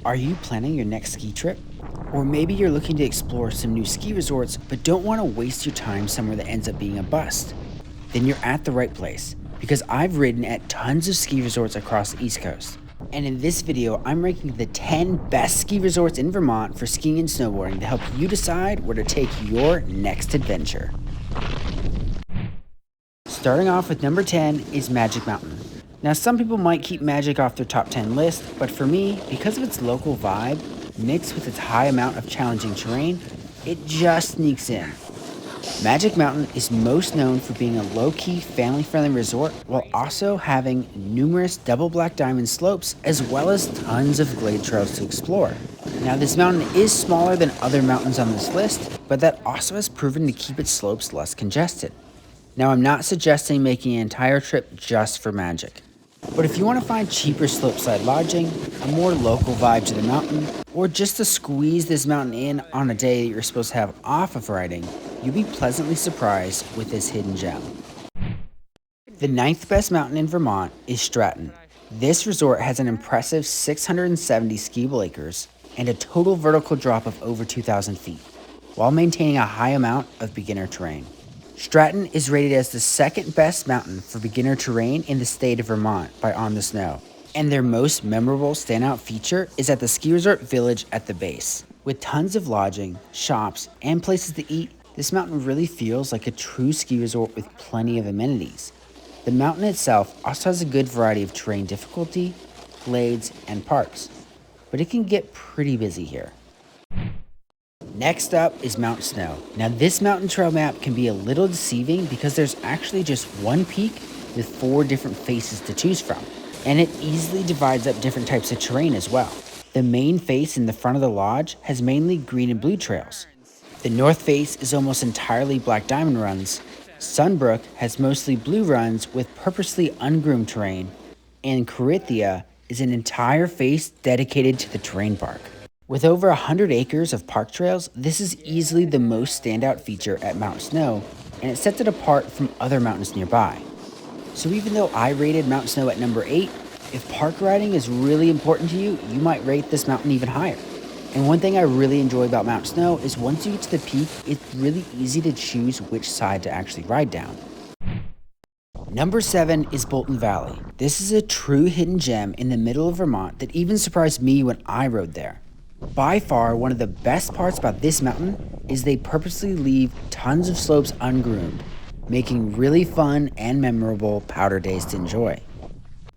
Are you planning your next ski trip? Or maybe you're looking to explore some new ski resorts but don't want to waste your time somewhere that ends up being a bust? Then you're at the right place, because I've ridden at tons of ski resorts across the East Coast. And in this video, I'm ranking the 10 best ski resorts in Vermont for skiing and snowboarding to help you decide where to take your next adventure. Starting off with number 10 is Magic Mountain. Now, some people might keep Magic off their top 10 list, but for me, because of its local vibe, mixed with its high amount of challenging terrain, it just sneaks in. Magic Mountain is most known for being a low-key, family-friendly resort while also having numerous double black diamond slopes as well as tons of glade trails to explore. Now, this mountain is smaller than other mountains on this list, but that also has proven to keep its slopes less congested. Now, I'm not suggesting making an entire trip just for Magic, but if you want to find cheaper slopeside lodging, a more local vibe to the mountain, or just to squeeze this mountain in on a day that you're supposed to have off of riding, you'll be pleasantly surprised with this hidden gem. The 9th best mountain in Vermont is Stratton. This resort has an impressive 670 skiable acres and a total vertical drop of over 2,000 feet, while maintaining a high amount of beginner terrain. Stratton is rated as the 2nd best mountain for beginner terrain in the state of Vermont by On the Snow, and their most memorable standout feature is at the ski resort village at the base. With tons of lodging, shops, and places to eat, this mountain really feels like a true ski resort with plenty of amenities. The mountain itself also has a good variety of terrain difficulty, glades, and parks, but it can get pretty busy here. Next up is Mount Snow. Now, this mountain trail map can be a little deceiving because there's actually just one peak with 4 different faces to choose from, and it easily divides up different types of terrain as well. The main face in the front of the lodge has mainly green and blue trails. The north face is almost entirely black diamond runs. Sunbrook has mostly blue runs with purposely ungroomed terrain, and Corinthia is an entire face dedicated to the terrain park. With over 100 acres of park trails, this is easily the most standout feature at Mount Snow, and it sets it apart from other mountains nearby. So even though I rated Mount Snow at number 8, if park riding is really important to you, you might rate this mountain even higher. And one thing I really enjoy about Mount Snow is once you get to the peak, it's really easy to choose which side to actually ride down. Number 7 is Bolton Valley. This is a true hidden gem in the middle of Vermont that even surprised me when I rode there. By far, one of the best parts about this mountain is they purposely leave tons of slopes ungroomed, making really fun and memorable powder days to enjoy.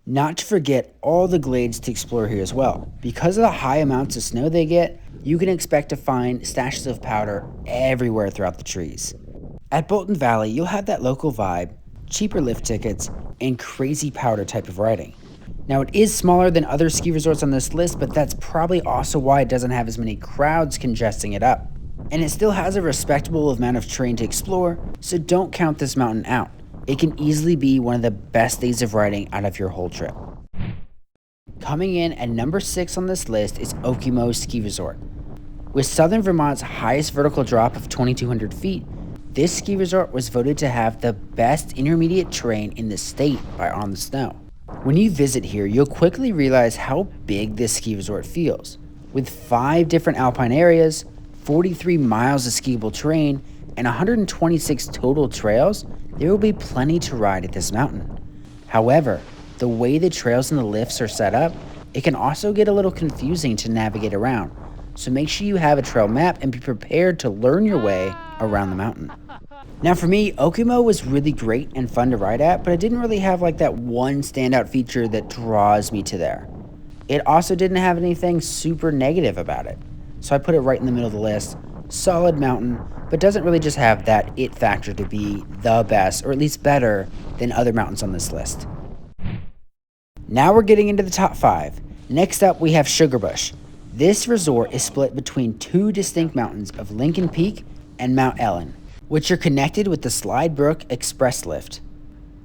Not to forget all the glades to explore here as well. Because of the high amounts of snow they get, you can expect to find stashes of powder everywhere throughout the trees. At Bolton Valley, you'll have that local vibe, cheaper lift tickets, and crazy powder type of riding. Now, it is smaller than other ski resorts on this list, but that's probably also why it doesn't have as many crowds congesting it up. And it still has a respectable amount of terrain to explore, so don't count this mountain out. It can easily be one of the best days of riding out of your whole trip. Coming in at number 6 on this list is Okemo Ski Resort. With southern Vermont's highest vertical drop of 2,200 feet, this ski resort was voted to have the best intermediate terrain in the state by On the Snow. When you visit here, you'll quickly realize how big this ski resort feels. With 5 different alpine areas, 43 miles of skiable terrain, and 126 total trails, there will be plenty to ride at this mountain. However, the way the trails and the lifts are set up, it can also get a little confusing to navigate around. So make sure you have a trail map and be prepared to learn your way around the mountain. Now for me, Okemo was really great and fun to ride at, but it didn't really have like that one standout feature that draws me to there. It also didn't have anything super negative about it. So I put it right in the middle of the list. Solid mountain, but doesn't really just have that it factor to be the best, or at least better than other mountains on this list. Now we're getting into the top 5. Next up, we have Sugarbush. This resort is split between 2 distinct mountains of Lincoln Peak and Mount Ellen, which are connected with the Slide Brook Express lift.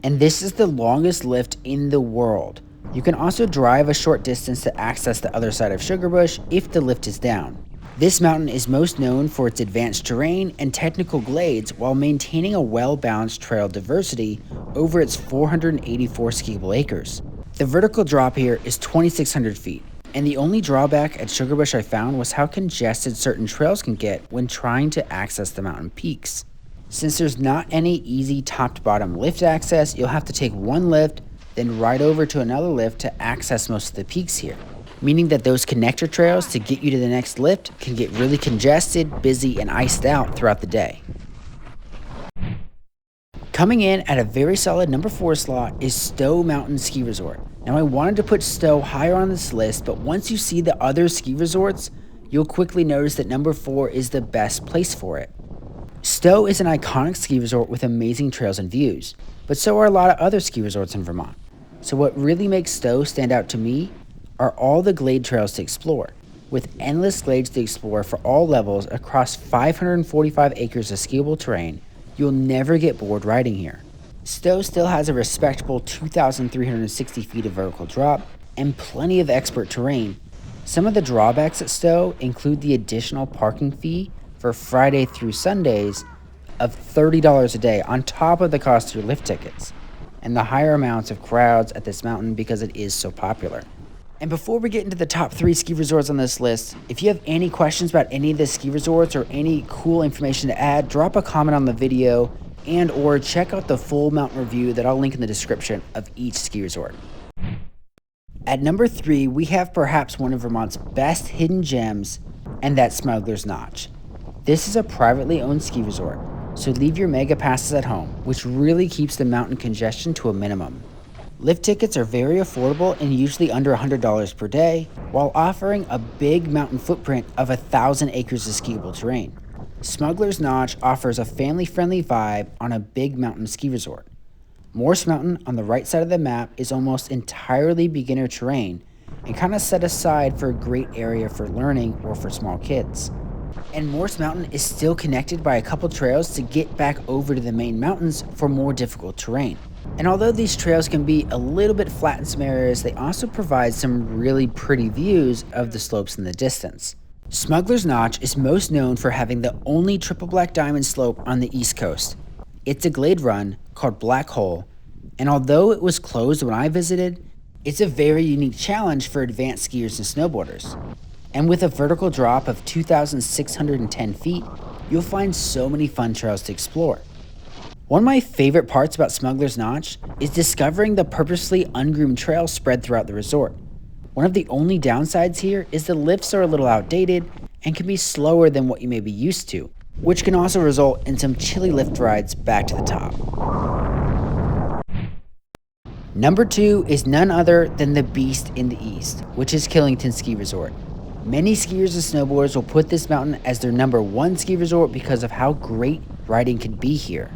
And this is the longest lift in the world. You can also drive a short distance to access the other side of Sugarbush if the lift is down. This mountain is most known for its advanced terrain and technical glades while maintaining a well-balanced trail diversity over its 484 skiable acres. The vertical drop here is 2,600 feet, And the only drawback at Sugarbush I found was how congested certain trails can get when trying to access the mountain peaks. Since there's not any easy top-to-bottom lift access, you'll have to take one lift, then ride over to another lift to access most of the peaks here. Meaning that those connector trails to get you to the next lift can get really congested, busy, and iced out throughout the day. Coming in at a very solid number 4 slot is Stowe Mountain Ski Resort. Now I wanted to put Stowe higher on this list, but once you see the other ski resorts, you'll quickly notice that number 4 is the best place for it. Stowe is an iconic ski resort with amazing trails and views, but so are a lot of other ski resorts in Vermont. So what really makes Stowe stand out to me are all the glade trails to explore, with endless glades to explore for all levels across 545 acres of skiable terrain. You'll never get bored riding here. Stowe still has a respectable 2,360 feet of vertical drop and plenty of expert terrain. Some of the drawbacks at Stowe include the additional parking fee for Friday through Sundays of $30 a day on top of the cost of your lift tickets, and the higher amounts of crowds at this mountain because it is so popular. And before we get into the top 3 ski resorts on this list, if you have any questions about any of the ski resorts or any cool information to add, drop a comment on the video and or check out the full mountain review that I'll link in the description of each ski resort. At number 3, we have perhaps one of Vermont's best hidden gems, and that's Smugglers Notch. This is a privately owned ski resort, so leave your mega passes at home, which really keeps the mountain congestion to a minimum. Lift tickets are very affordable and usually under $100 per day, while offering a big mountain footprint of 1,000 acres of skiable terrain. Smugglers Notch offers a family-friendly vibe on a big mountain ski resort. Morse Mountain on the right side of the map is almost entirely beginner terrain and kind of set aside for a great area for learning or for small kids. And Morse Mountain is still connected by a couple trails to get back over to the main mountains for more difficult terrain. And although these trails can be a little bit flat in some areas, they also provide some really pretty views of the slopes in the distance. Smugglers Notch is most known for having the only triple black diamond slope on the East Coast. It's a glade run called Black Hole, and although it was closed when I visited, it's a very unique challenge for advanced skiers and snowboarders. And with a vertical drop of 2,610 feet, you'll find so many fun trails to explore. One of my favorite parts about Smugglers Notch is discovering the purposely ungroomed trails spread throughout the resort. One of the only downsides here is the lifts are a little outdated and can be slower than what you may be used to, which can also result in some chilly lift rides back to the top. Number 2 is none other than the beast in the east, which is Killington Ski Resort. Many skiers and snowboarders will put this mountain as their number 1 ski resort because of how great riding can be here.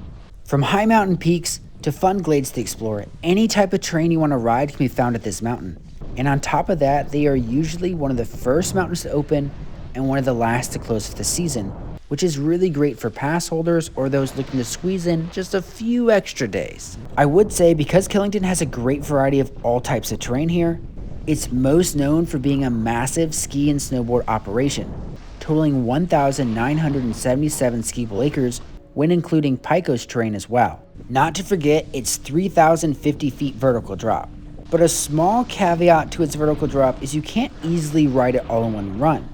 From high mountain peaks to fun glades to explore, any type of terrain you want to ride can be found at this mountain. And on top of that, they are usually one of the first mountains to open and one of the last to close for the season, which is really great for pass holders or those looking to squeeze in just a few extra days. I would say because Killington has a great variety of all types of terrain here, it's most known for being a massive ski and snowboard operation, totaling 1,977 skiable acres when including Pico's terrain as well. Not to forget its 3,050 feet vertical drop. But a small caveat to its vertical drop is you can't easily ride it all in one run.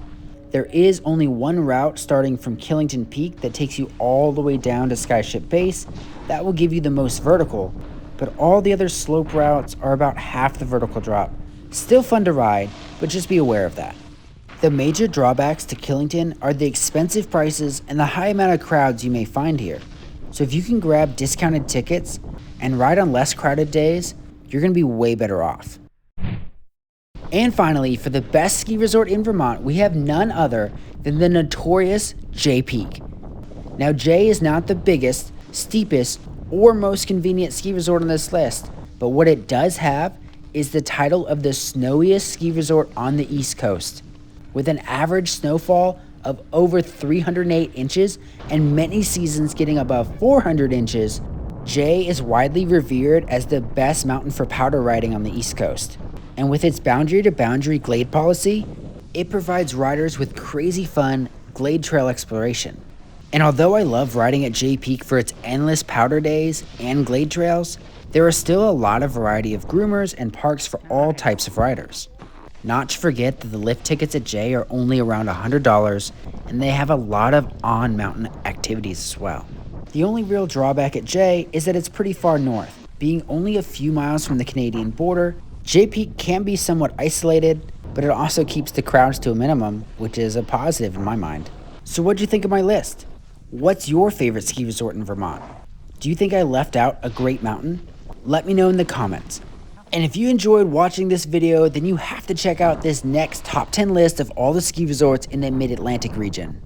There is only one route starting from Killington Peak that takes you all the way down to Skyship Base. That will give you the most vertical, but all the other slope routes are about half the vertical drop. Still fun to ride, but just be aware of that. The major drawbacks to Killington are the expensive prices and the high amount of crowds you may find here. So if you can grab discounted tickets and ride on less crowded days, you're going to be way better off. And finally, for the best ski resort in Vermont, we have none other than the notorious Jay Peak. Now, Jay is not the biggest, steepest, or most convenient ski resort on this list, but what it does have is the title of the snowiest ski resort on the East Coast. With an average snowfall of over 308 inches and many seasons getting above 400 inches, Jay is widely revered as the best mountain for powder riding on the East Coast. And with its boundary-to-boundary glade policy, it provides riders with crazy fun glade trail exploration. And although I love riding at Jay Peak for its endless powder days and glade trails, there are still a lot of variety of groomers and parks for all types of riders. Not to forget that the lift tickets at Jay are only around $100, and they have a lot of on-mountain activities as well. The only real drawback at Jay is that it's pretty far north. Being only a few miles from the Canadian border, Jay Peak can be somewhat isolated, but it also keeps the crowds to a minimum, which is a positive in my mind. So what'd you think of my list? What's your favorite ski resort in Vermont? Do you think I left out a great mountain? Let me know in the comments. And if you enjoyed watching this video, then you have to check out this next top 10 list of all the ski resorts in the Mid-Atlantic region.